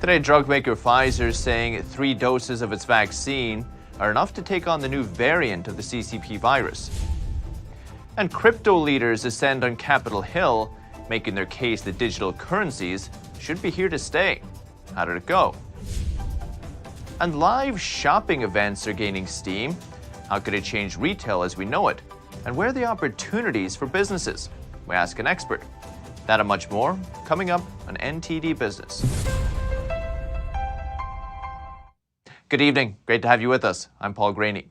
Today, drug maker Pfizer is saying 3 doses of its vaccine are enough to take on the new variant of the CCP virus. And crypto leaders ascend on Capitol Hill, making their case that digital currencies should be here to stay. How did it go? And live shopping events are gaining steam. How could it change retail as we know it? And where are the opportunities for businesses? We ask an expert. That and much more coming up on NTD Business. Good evening. Great to have you with us. I'm Paul Graney.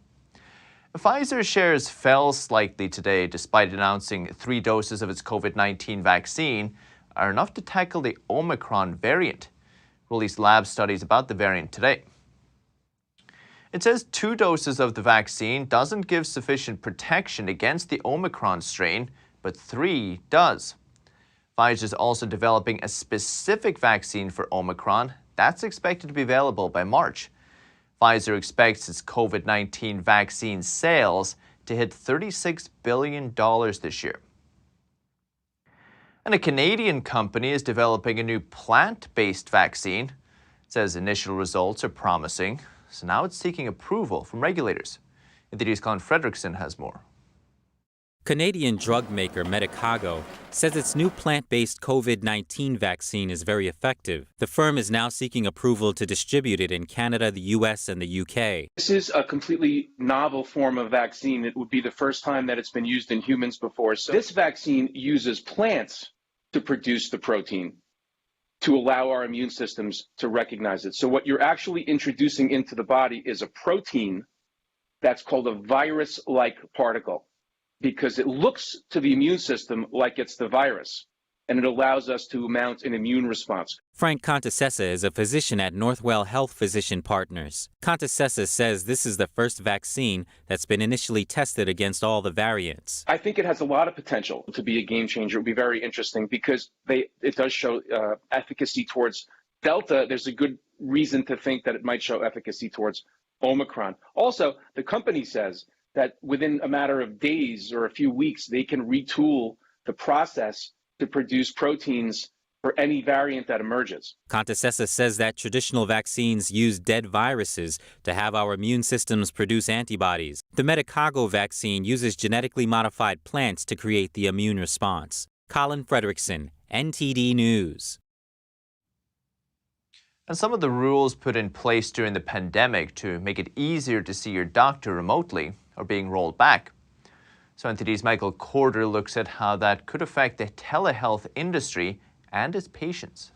Pfizer shares fell slightly today despite announcing 3 doses of its COVID-19 vaccine are enough to tackle the Omicron variant. Released lab studies about the variant today. It says 2 doses of the vaccine doesn't give sufficient protection against the Omicron strain, but 3 does. Pfizer is also developing a specific vaccine for Omicron that's expected to be available by March. Pfizer expects its COVID-19 vaccine sales to hit $36 billion this year. And a Canadian company is developing a new plant-based vaccine. It says initial results are promising, so now it's seeking approval from regulators. NTD's Colin Fredrickson has more. Canadian drug maker Medicago says its new plant-based COVID-19 vaccine is very effective. The firm is now seeking approval to distribute it in Canada, the US, and the UK. This is a completely novel form of vaccine. It would be the first time that it's been used in humans before. So this vaccine uses plants to produce the protein to allow our immune systems to recognize it. So what you're actually introducing into the body is a protein that's called a virus-like particle, because it looks to the immune system like it's the virus, and it allows us to mount an immune response. Frank Contessessa is a physician at Northwell Health Physician Partners. Contessessa says this is the first vaccine that's been initially tested against all the variants. I think it has a lot of potential to be a game changer. It would be very interesting because it does show efficacy towards Delta. There's a good reason to think that it might show efficacy towards Omicron. Also, the company says that within a matter of days or a few weeks, they can retool the process to produce proteins for any variant that emerges. Contessessa says that traditional vaccines use dead viruses to have our immune systems produce antibodies. The Medicago vaccine uses genetically modified plants to create the immune response. Colin Fredrickson, NTD News. And some of the rules put in place during the pandemic to make it easier to see your doctor remotely are being rolled back. So NTD's Michael Corder looks at how that could affect the telehealth industry and its patients.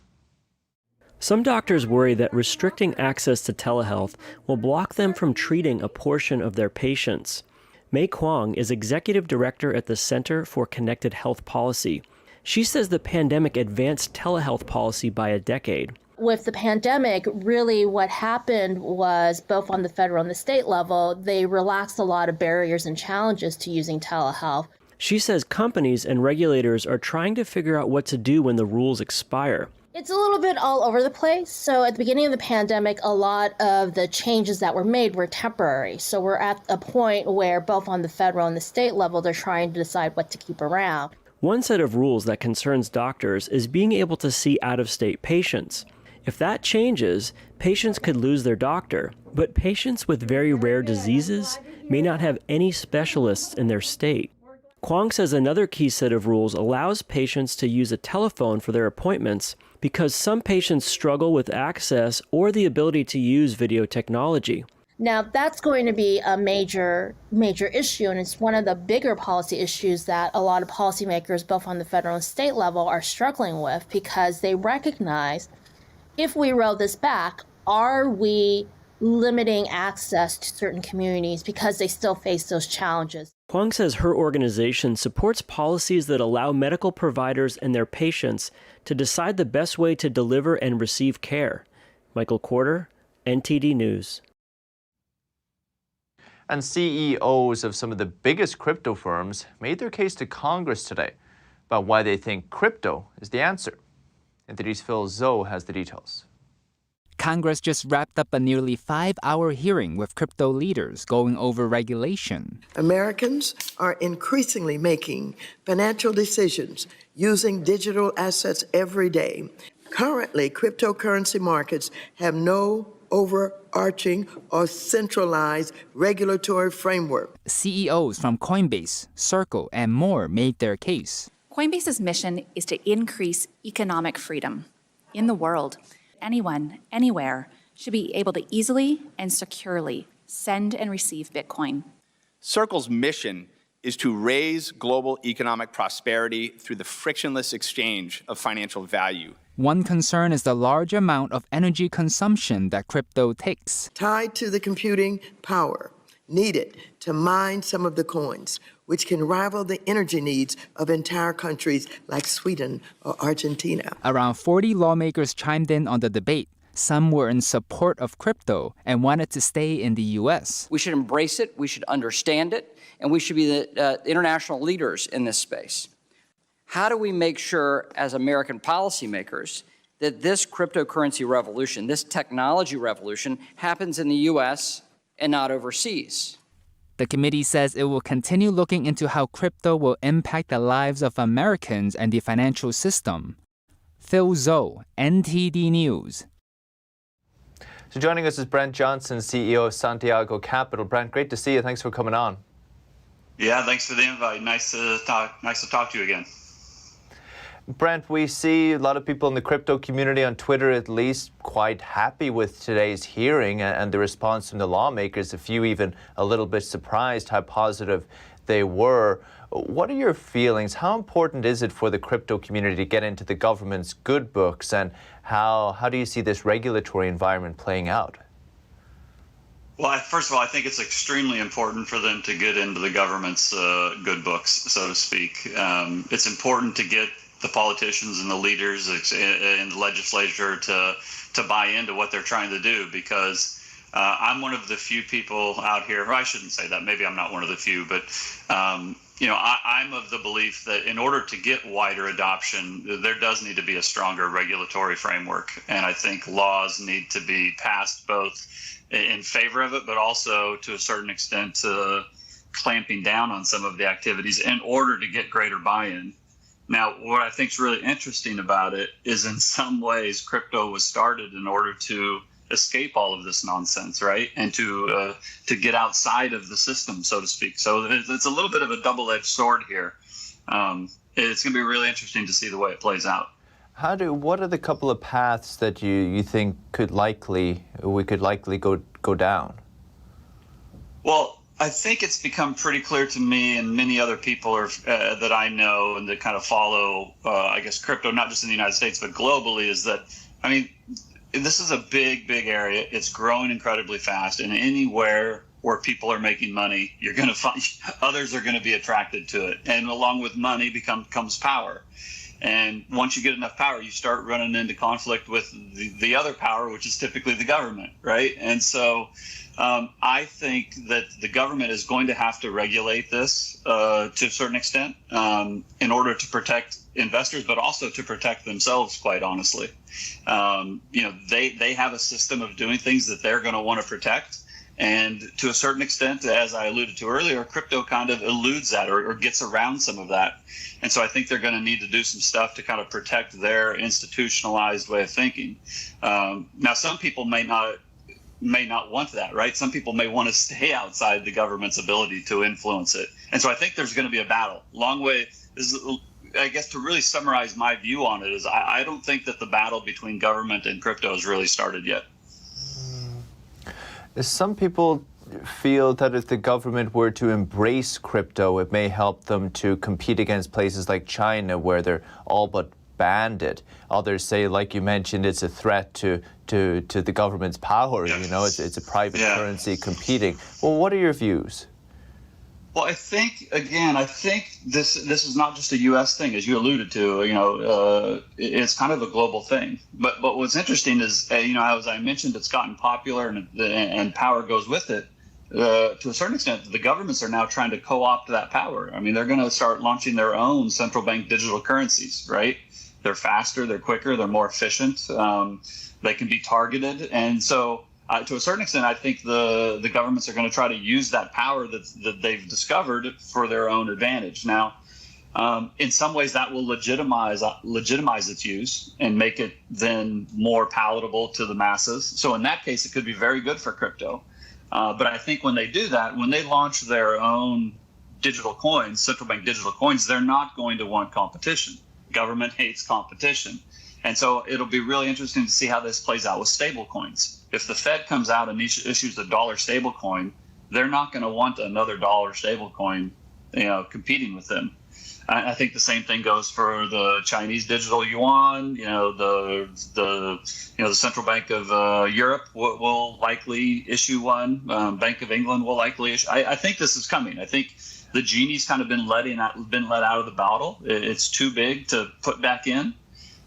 Some doctors worry that restricting access to telehealth will block them from treating a portion of their patients. Mei Kwong is executive director at the Center for Connected Health Policy. She says the pandemic advanced telehealth policy by a decade. With the pandemic, really what happened was both on the federal and the state level, they relaxed a lot of barriers and challenges to using telehealth. She says companies and regulators are trying to figure out what to do when the rules expire. It's a little bit all over the place. So at the beginning of the pandemic, a lot of the changes that were made were temporary. So we're at a point where both on the federal and the state level, they're trying to decide what to keep around. One set of rules that concerns doctors is being able to see out-of-state patients. If that changes, patients could lose their doctor, but patients with very rare diseases may not have any specialists in their state. Kwong says another key set of rules allows patients to use a telephone for their appointments because some patients struggle with access or the ability to use video technology. Now, that's going to be a major issue, and it's one of the bigger policy issues that a lot of policymakers, both on the federal and state level, are struggling with because they recognize if we roll this back, are we limiting access to certain communities because they still face those challenges? Kwong says her organization supports policies that allow medical providers and their patients to decide the best way to deliver and receive care. Michael Corder, NTD News. And CEOs of some of the biggest crypto firms made their case to Congress today about why they think crypto is the answer. NTD's Phil Zhou has the details. Congress just wrapped up a nearly 5-hour hearing with crypto leaders going over regulation. Americans are increasingly making financial decisions using digital assets every day. Currently, cryptocurrency markets have no overarching or centralized regulatory framework. CEOs from Coinbase, Circle, and more made their case. Coinbase's mission is to increase economic freedom in the world. Anyone, anywhere, should be able to easily and securely send and receive Bitcoin. Circle's mission is to raise global economic prosperity through the frictionless exchange of financial value. One concern is the large amount of energy consumption that crypto takes. Tied to the computing power needed to mine some of the coins, which can rival the energy needs of entire countries like Sweden or Argentina. Around 40 lawmakers chimed in on the debate. Some were in support of crypto and wanted to stay in the U.S. We should embrace it, we should understand it, and we should be the international leaders in this space. How do we make sure, as American policymakers, that this cryptocurrency revolution, this technology revolution, happens in the U.S. and not overseas? The committee says it will continue looking into how crypto will impact the lives of Americans and the financial system. Phil Zhou, NTD News. So joining us is Brent Johnson, CEO of Santiago Capital. Brent, great to see you. Thanks for coming on. Yeah, thanks for the invite. Nice to talk to you again. Brent, we see a lot of people in the crypto community, on Twitter at least, quite happy with today's hearing and the response from the lawmakers. A few even a little bit surprised how positive they were. What are your feelings? How important is it for the crypto community to get into the government's good books, and how do you see this regulatory environment playing out? Well, first of all, I think it's extremely important for them to get into the government's good books, so to speak. It's important to get the politicians and the leaders in the legislature to buy into what they're trying to do, because I'm one of the few people out here, or I shouldn't say that, maybe I'm not one of the few, but I'm of the belief that in order to get wider adoption, there does need to be a stronger regulatory framework. And I think laws need to be passed both in favor of it, but also to a certain extent clamping down on some of the activities in order to get greater buy-in. Now, what I think is really interesting about it is, in some ways, crypto was started in order to escape all of this nonsense, right? And to get outside of the system, so to speak. So it's a little bit of a double-edged sword here. It's going to be really interesting to see the way it plays out. What are the couple of paths that you think we could likely go down? Well, I think it's become pretty clear to me and many other people that I know and that kind of follow, crypto, not just in the United States, but globally, is that, this is a big, big area. It's growing incredibly fast, and anywhere where people are making money, you're going to find others are going to be attracted to it. And along with money comes power. And once you get enough power, you start running into conflict with the other power, which is typically the government, right? And so I think that the government is going to have to regulate this to a certain extent in order to protect investors, but also to protect themselves, quite honestly. They have a system of doing things that they're going to want to protect. And to a certain extent, as I alluded to earlier, crypto kind of eludes that or gets around some of that. And so I think they're going to need to do some stuff to kind of protect their institutionalized way of thinking. Now, some people may not want that, right? Some people may want to stay outside the government's ability to influence it. And so I think there's going to be a battle. Long way. I guess to really summarize my view on it is I don't think that the battle between government and crypto has really started yet. Some people feel that if the government were to embrace crypto, it may help them to compete against places like China, where they're all but banned it. Others say, like you mentioned, it's a threat to the government's power. Yes. It's a private currency competing. Well, what are your views? Well, I think this is not just a U.S. thing, as you alluded to. It's kind of a global thing. But what's interesting is, as I mentioned, it's gotten popular and power goes with it. To a certain extent, the governments are now trying to co-opt that power. They're going to start launching their own central bank digital currencies, right? They're faster, they're quicker, they're more efficient. They can be targeted, and so. To a certain extent, I think the governments are going to try to use that power that they've discovered for their own advantage. Now, In some ways, that will legitimize its use and make it then more palatable to the masses. So in that case, it could be very good for crypto. But I think when they do that, when they launch their own digital coins, central bank digital coins, they're not going to want competition. Government hates competition. And so it'll be really interesting to see how this plays out with stable coins. If the Fed comes out and issues a dollar stable coin, they're not going to want another dollar stable coin, competing with them. I think the same thing goes for the Chinese digital yuan. The Central Bank of Europe will likely issue one. Bank of England will likely issue. I think this is coming. I think the genie's kind of been let out of the bottle. It's too big to put back in.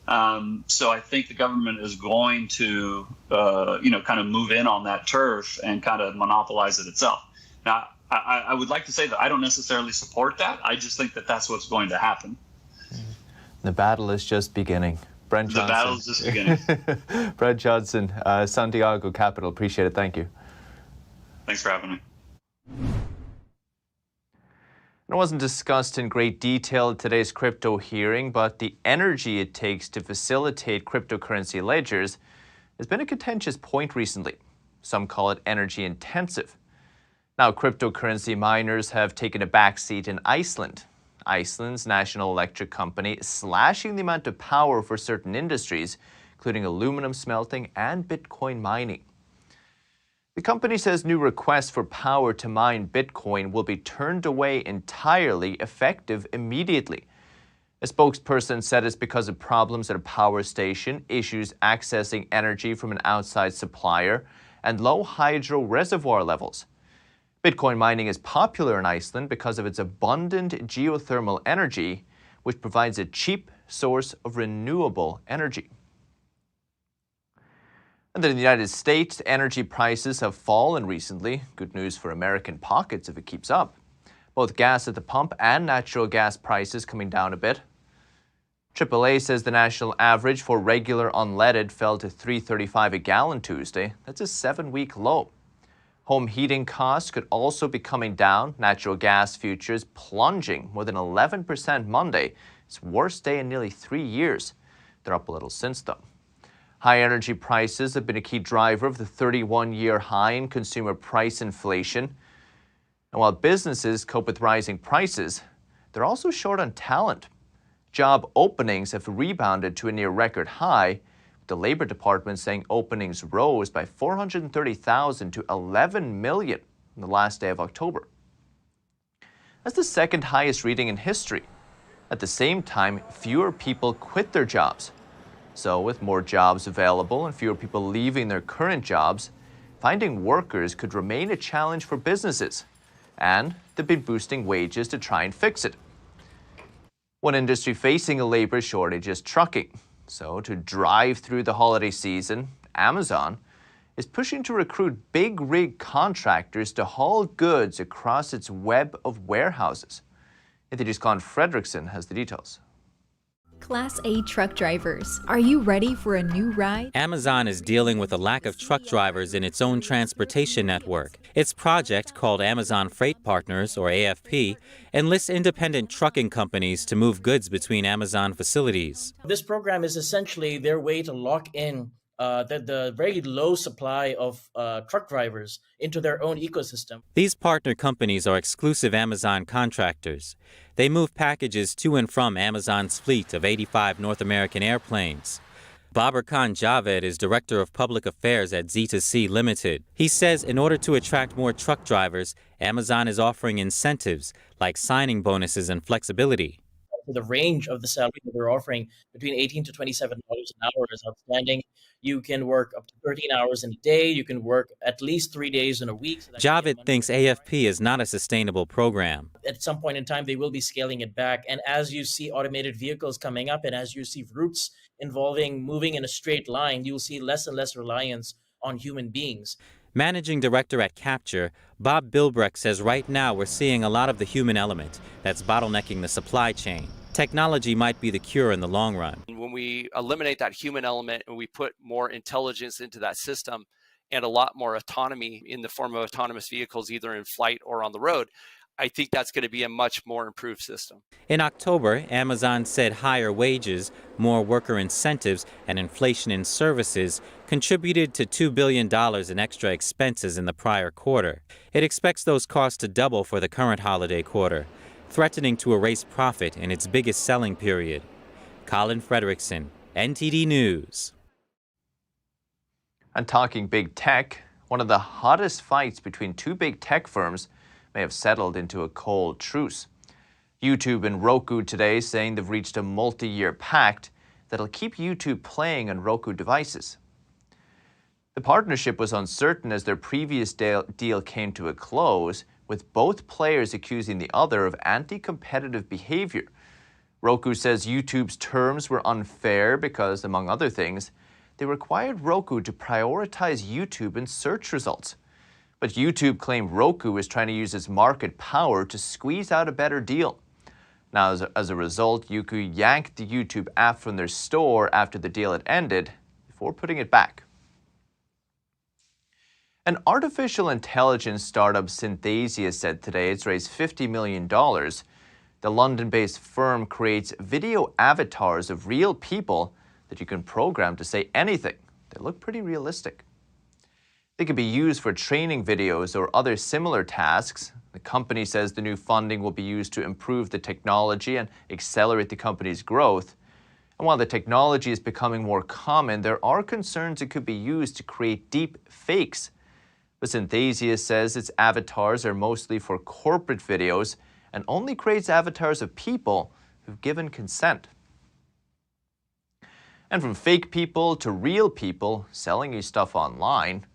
So I think the government is going to, kind of move in on that turf and kind of monopolize it itself. Now, I would like to say that I don't necessarily support that. I just think that that's what's going to happen. The battle is just beginning. Brent Johnson. The battle is just beginning. Brent Johnson, Santiago Capital. Appreciate it. Thank you. Thanks for having me. It wasn't discussed in great detail at today's crypto hearing, but the energy it takes to facilitate cryptocurrency ledgers has been a contentious point recently. Some call it energy intensive. Now, cryptocurrency miners have taken a backseat in Iceland. Iceland's national electric company is slashing the amount of power for certain industries, including aluminum smelting and Bitcoin mining. The company says new requests for power to mine Bitcoin will be turned away entirely, effective immediately. A spokesperson said it's because of problems at a power station, issues accessing energy from an outside supplier, and low hydro reservoir levels. Bitcoin mining is popular in Iceland because of its abundant geothermal energy, which provides a cheap source of renewable energy. And then in the United States, energy prices have fallen recently. Good news for American pockets if it keeps up. Both gas at the pump and natural gas prices coming down a bit. AAA says the national average for regular unleaded fell to $3.35 a gallon Tuesday. That's a 7-week low. Home heating costs could also be coming down. Natural gas futures plunging more than 11% Monday. Its worst day in nearly 3 years. They're up a little since though. High energy prices have been a key driver of the 31-year high in consumer price inflation. And while businesses cope with rising prices, they're also short on talent. Job openings have rebounded to a near record high, with the Labor Department saying openings rose by 430,000 to 11 million on the last day of October. That's the second highest reading in history. At the same time, fewer people quit their jobs. So with more jobs available and fewer people leaving their current jobs, finding workers could remain a challenge for businesses. And they've been boosting wages to try and fix it. One industry facing a labor shortage is trucking. So to drive through the holiday season, Amazon is pushing to recruit big rig contractors to haul goods across its web of warehouses. NTD's Con Fredrickson has the details. Class A truck drivers, are you ready for a new ride? Amazon is dealing with a lack of truck drivers in its own transportation network. Its project, called Amazon Freight Partners, or AFP, enlists independent trucking companies to move goods between Amazon facilities. This program is essentially their way to lock in the very low supply of truck drivers into their own ecosystem. These partner companies are exclusive Amazon contractors. They move packages to and from Amazon's fleet of 85 North American airplanes. Babar Khan Javed is Director of Public Affairs at Z2C Limited. He says in order to attract more truck drivers, Amazon is offering incentives like signing bonuses and flexibility. The range of the salary that they're offering between $18 to $27 an hour is outstanding. You can work up to 13 hours in a day. You can work at least 3 days in a week. So Javed thinks AFP is not a sustainable program. At some point in time, they will be scaling it back. And as you see automated vehicles coming up and as you see routes involving moving in a straight line, you'll see less and less reliance on human beings. Managing Director at Capture, Bob Bilbrecht says right now we're seeing a lot of the human element that's bottlenecking the supply chain. Technology might be the cure in the long run. When we eliminate that human element and we put more intelligence into that system and a lot more autonomy in the form of autonomous vehicles, either in flight or on the road, I think that's going to be a much more improved system. In October, Amazon said higher wages, more worker incentives, and inflation in services contributed to $2 billion in extra expenses in the prior quarter. It expects those costs to double for the current holiday quarter, threatening to erase profit in its biggest selling period. Colin Frederickson, NTD News. And talking big tech, one of the hottest fights between two big tech firms may have settled into a cold truce. YouTube and Roku today saying they've reached a multi-year pact that'll keep YouTube playing on Roku devices. The partnership was uncertain as their previous deal came to a close, with both players accusing the other of anti-competitive behavior. Roku says YouTube's terms were unfair because, among other things, they required Roku to prioritize YouTube in search results. But YouTube claimed Roku is trying to use its market power to squeeze out a better deal. Now, as a result, Roku yanked the YouTube app from their store after the deal had ended, before putting it back. An artificial intelligence startup, Synthesia, said today it's raised $50 million. The London-based firm creates video avatars of real people that you can program to say anything. They look pretty realistic. They could be used for training videos or other similar tasks. The company says the new funding will be used to improve the technology and accelerate the company's growth. And while the technology is becoming more common, there are concerns it could be used to create deep fakes. But Synthesia says its avatars are mostly for corporate videos and only creates avatars of people who've given consent. And from fake people to real people selling you stuff online.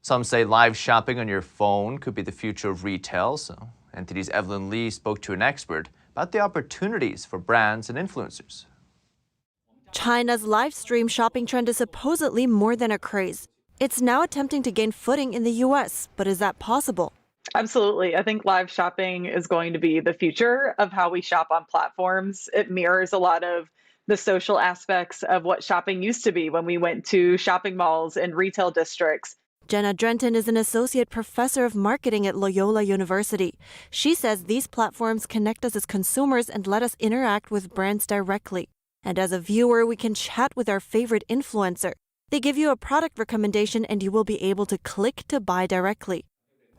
Some say live shopping on your phone could be the future of retail, so NTD's Evelyn Lee spoke to an expert about the opportunities for brands and influencers. China's live stream shopping trend is supposedly more than a craze. It's now attempting to gain footing in the U.S., but is that possible? Absolutely. I think live shopping is going to be the future of how we shop on platforms. It mirrors a lot of the social aspects of what shopping used to be when we went to shopping malls and retail districts. Jenna Drenton is an associate professor of marketing at Loyola University. She says these platforms connect us as consumers and let us interact with brands directly. And as a viewer, we can chat with our favorite influencer. They give you a product recommendation and you will be able to click to buy directly.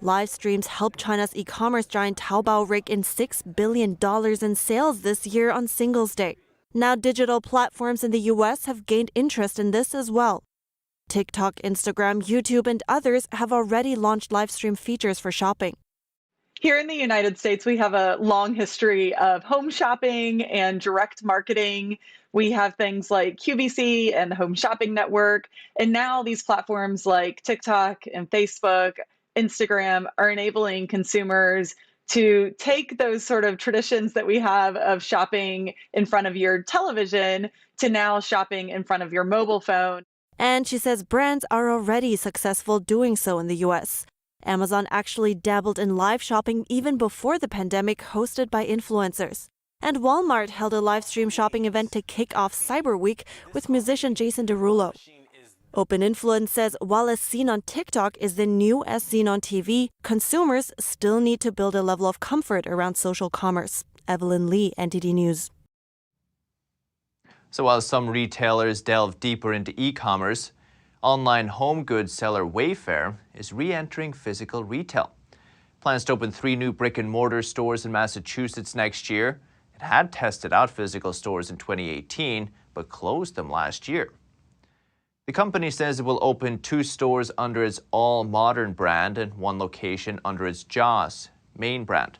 Live streams helped China's e-commerce giant Taobao rake in $6 billion in sales this year on Singles' Day. Now digital platforms in the U.S. have gained interest in this as well. TikTok, Instagram, YouTube, and others have already launched live stream features for shopping. Here in the United States, we have a long history of home shopping and direct marketing. We have things like QVC and the Home Shopping Network. And now these platforms like TikTok and Facebook, Instagram are enabling consumers to take those sort of traditions that we have of shopping in front of your television to now shopping in front of your mobile phone. And she says brands are already successful doing so in the U.S. Amazon actually dabbled in live shopping even before the pandemic, hosted by influencers. And Walmart held a live stream shopping event to kick off Cyber Week with musician Jason Derulo. Open Influence says while as seen on TikTok is the new as seen on TV, consumers still need to build a level of comfort around social commerce. Evelyn Lee, NTD News. So while some retailers delve deeper into e-commerce, online home goods seller Wayfair is re-entering physical retail. Plans to open 3 new brick-and-mortar stores in Massachusetts next year. It had tested out physical stores in 2018, but closed them last year. The company says it will open 2 stores under its All Modern brand and 1 location under its Jaws main brand.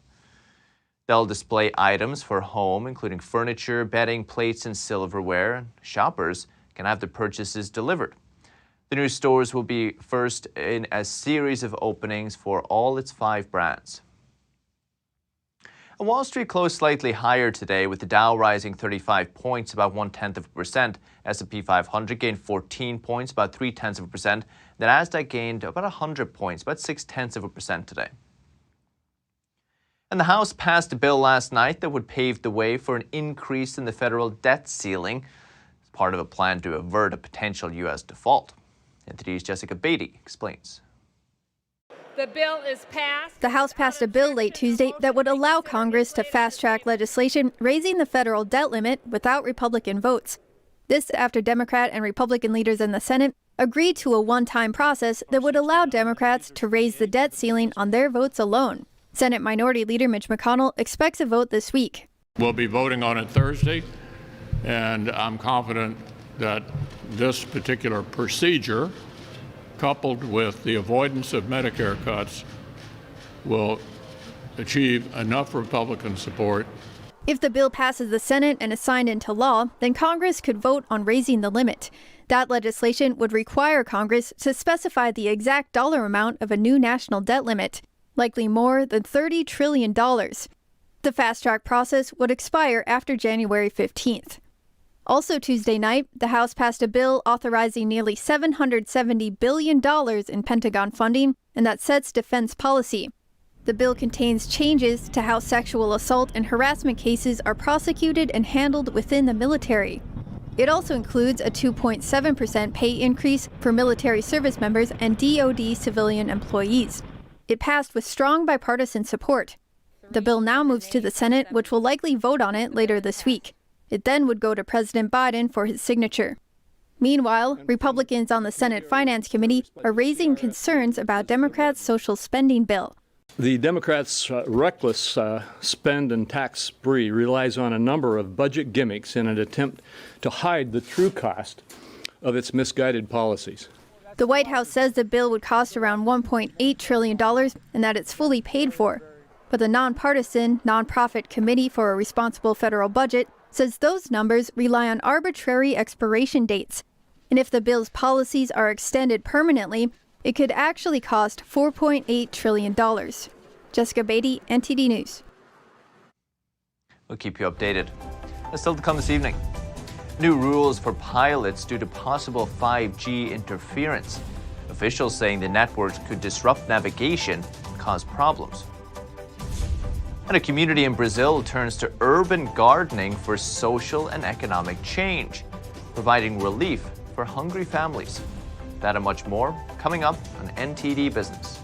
They'll display items for home, including furniture, bedding, plates, and silverware, and shoppers can have their purchases delivered. The new stores will be first in a series of openings for all its 5 brands. And Wall Street closed slightly higher today, with the Dow rising 35 points, about 0.1%. S&P 500 gained 14 points, about 0.3%. The Nasdaq gained about 100 points, about 0.6% today. And the House passed a bill last night that would pave the way for an increase in the federal debt ceiling as part of a plan to avert a potential U.S. default. NTD's Jessica Beatty explains. the bill is passed. The House passed a bill late Tuesday that would allow Congress to fast-track legislation raising the federal debt limit without Republican votes. This after Democrat and Republican leaders in the Senate agreed to a one-time process that would allow Democrats to raise the debt ceiling on their votes alone. Senate Minority Leader Mitch McConnell expects a vote this week. We'll be voting on it Thursday, and I'm confident that this particular procedure, coupled with the avoidance of Medicare cuts, will achieve enough Republican support. If the bill passes the Senate and is signed into law, then Congress could vote on raising the limit. That legislation would require Congress to specify the exact dollar amount of a new national debt limit, likely more than $30 trillion. The fast-track process would expire after January 15th. Also Tuesday night, the House passed a bill authorizing nearly $770 billion in Pentagon funding, and that sets defense policy. The bill contains changes to how sexual assault and harassment cases are prosecuted and handled within the military. It also includes a 2.7% pay increase for military service members and DoD civilian employees. It passed with strong bipartisan support. The bill now moves to the Senate, which will likely vote on it later this week. It then would go to President Biden for his signature. Meanwhile, Republicans on the Senate Finance Committee are raising concerns about Democrats' social spending bill. The Democrats' reckless spend and tax spree relies on a number of budget gimmicks in an attempt to hide the true cost of its misguided policies. The White House says the bill would cost around $1.8 trillion and that it's fully paid for. But the nonpartisan, nonprofit Committee for a Responsible Federal Budget says those numbers rely on arbitrary expiration dates. And if the bill's policies are extended permanently, it could actually cost $4.8 trillion. Jessica Beatty, NTD News. We'll keep you updated. That's still to come this evening. New rules for pilots due to possible 5G interference. Officials saying the networks could disrupt navigation and cause problems. And a community in Brazil turns to urban gardening for social and economic change, providing relief for hungry families. That and much more coming up on NTD Business.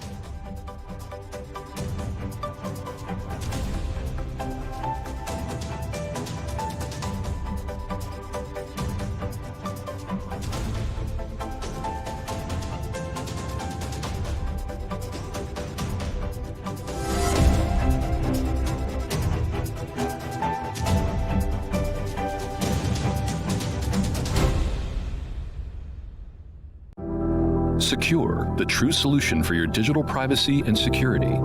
Secure, the true solution for your digital privacy and security.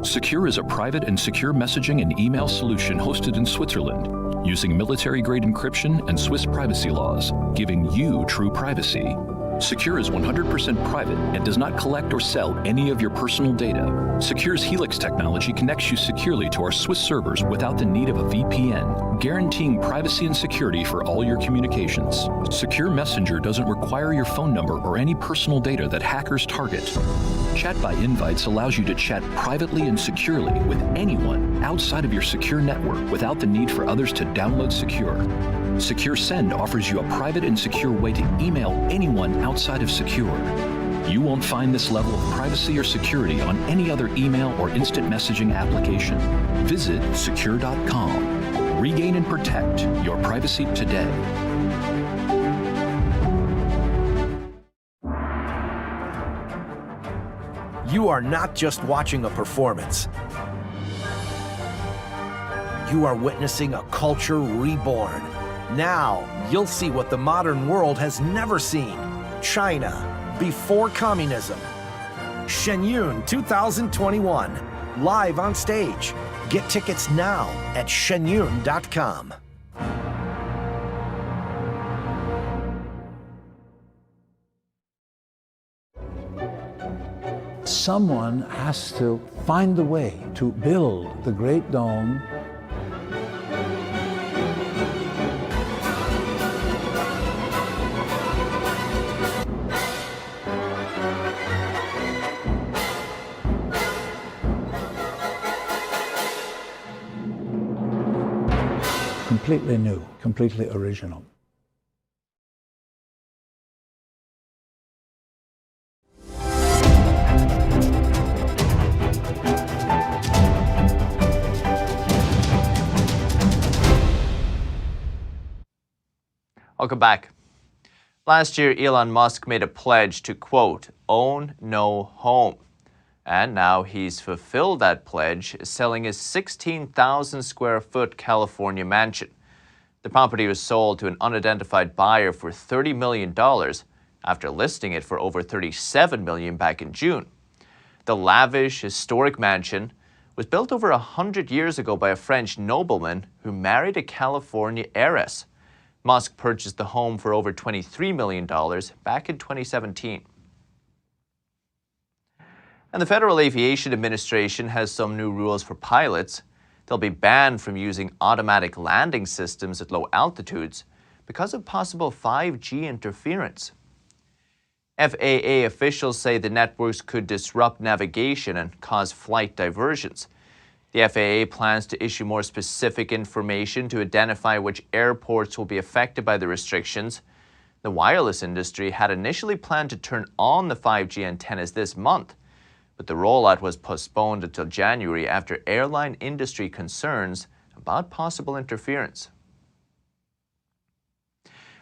Secure is a private and secure messaging and email solution hosted in Switzerland, using military-grade encryption and Swiss privacy laws, giving you true privacy. Secure is 100% private and does not collect or sell any of your personal data. Secure's Helix technology connects you securely to our Swiss servers without the need of a VPN, guaranteeing privacy and security for all your communications. Secure Messenger doesn't require your phone number or any personal data that hackers target. Chat by Invites allows you to chat privately and securely with anyone outside of your secure network without the need for others to download Secure. Secure Send offers you a private and secure way to email anyone outside of Secure. You won't find this level of privacy or security on any other email or instant messaging application. Visit secure.com. Regain and protect your privacy today. You are not just watching a performance. You are witnessing a culture reborn. Now, you'll see what the modern world has never seen. China, before communism. Shen Yun 2021, live on stage. Get tickets now at shenyun.com. Someone has to find the way to build the Great Dome. Completely new, completely original. Welcome back. Last year, Elon Musk made a pledge to, quote, own no home. And now he's fulfilled that pledge, selling his 16,000 square foot California mansion. The property was sold to an unidentified buyer for $30 million after listing it for over $37 million back in June. The lavish, historic mansion was built over 100 years ago by a French nobleman who married a California heiress. Musk purchased the home for over $23 million back in 2017. And the Federal Aviation Administration has some new rules for pilots. They'll be banned from using automatic landing systems at low altitudes because of possible 5G interference. FAA officials say the networks could disrupt navigation and cause flight diversions. The FAA plans to issue more specific information to identify which airports will be affected by the restrictions. The wireless industry had initially planned to turn on the 5G antennas this month, but the rollout was postponed until January after airline industry concerns about possible interference.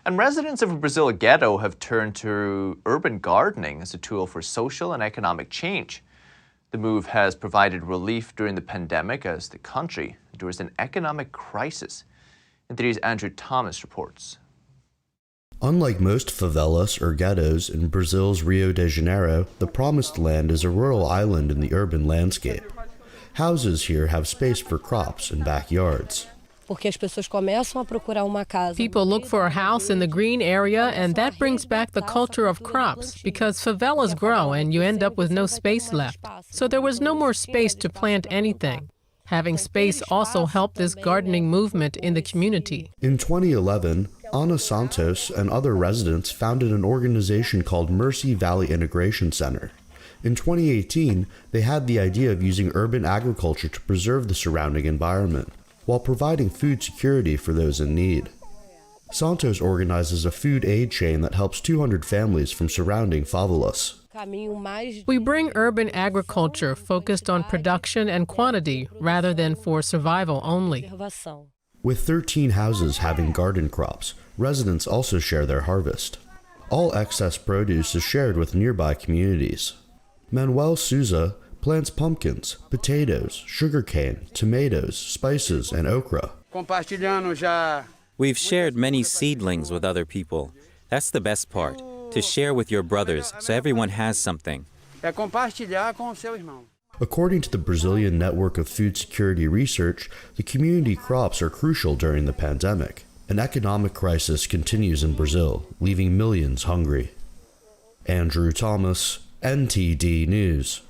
And residents of a Brazil ghetto have turned to urban gardening as a tool for social and economic change. The move has provided relief during the pandemic as the country endures an economic crisis. NTD's Andrew Thomas reports. Unlike most favelas or ghettos in Brazil's Rio de Janeiro, the Promised Land is a rural island in the urban landscape. Houses here have space for crops and backyards. People look for a house in the green area, and that brings back the culture of crops because favelas grow and you end up with no space left. So there was no more space to plant anything. Having space also helped this gardening movement in the community. In 2011, Ana Santos and other residents founded an organization called Mercy Valley Integration Center. In 2018, they had the idea of using urban agriculture to preserve the surrounding environment, while providing food security for those in need. Santos organizes a food aid chain that helps 200 families from surrounding favelas. We bring urban agriculture focused on production and quantity rather than for survival only. With 13 houses having garden crops, residents also share their harvest. All excess produce is shared with nearby communities. Manuel Souza plants pumpkins, potatoes, sugarcane, tomatoes, spices, and okra. We've shared many seedlings with other people. That's the best part, to share with your brothers so everyone has something. According to the Brazilian Network of Food Security Research, the community crops are crucial during the pandemic. An economic crisis continues in Brazil, leaving millions hungry. Andrew Thomas, NTD News.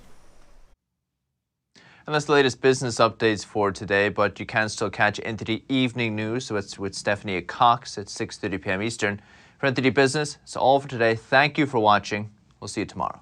And that's the latest business updates for today, but you can still catch NTD Evening News, so it's with Stephanie Cox at 6:30 p.m. Eastern. For NTD Business, it's all for today. Thank you for watching. We'll see you tomorrow.